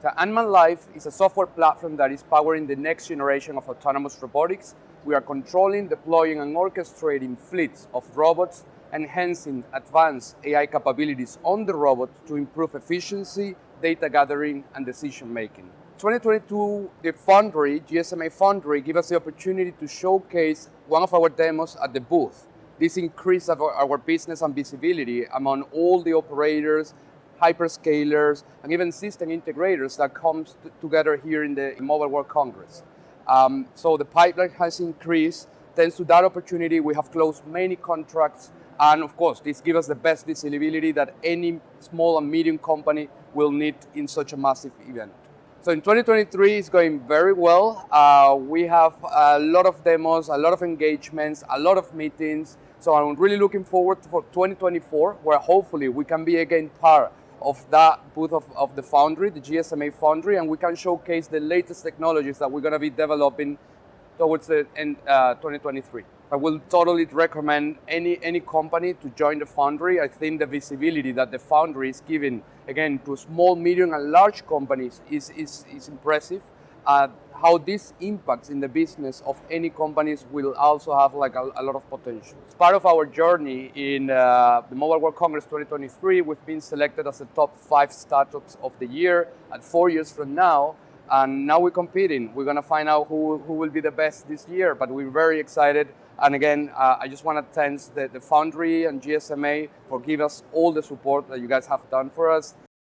So Unmanned Life is a software platform that is powering the next generation of autonomous robotics. We are controlling, deploying, and orchestrating fleets of robots, enhancing advanced AI capabilities on the robot to improve efficiency, data gathering, and decision making. 2022, the Foundry, GSMA Foundry, gave us the opportunity to showcase one of our demos at the booth. This increased our business and visibility among all the operators, hyperscalers, and even system integrators that comes together here in the Mobile World Congress. So the pipeline has increased. Thanks to that opportunity, we have closed many contracts, and of course, this gives us the best visibility that any small and medium company will need in such a massive event. So in 2023, it's going very well. We have a lot of demos, a lot of engagements, a lot of meetings. So I'm really looking forward for 2024, where hopefully we can be again part of that booth of the Foundry, the GSMA Foundry, and we can showcase the latest technologies that we're going to be developing towards the end 2023. I will totally recommend any company to join the Foundry. I think the visibility that the Foundry is giving, again, to small, medium, and large companies is impressive. How this impacts in the business of any companies will also have like a lot of potential. As part of our journey in the Mobile World Congress 2023, we've been selected as the top 5 startups of the year at 4 years from now. And now we're competing. We're going to find out who will be the best this year, but we're very excited. And again, I just want to thank the Foundry and GSMA for giving us all the support that you guys have done for us.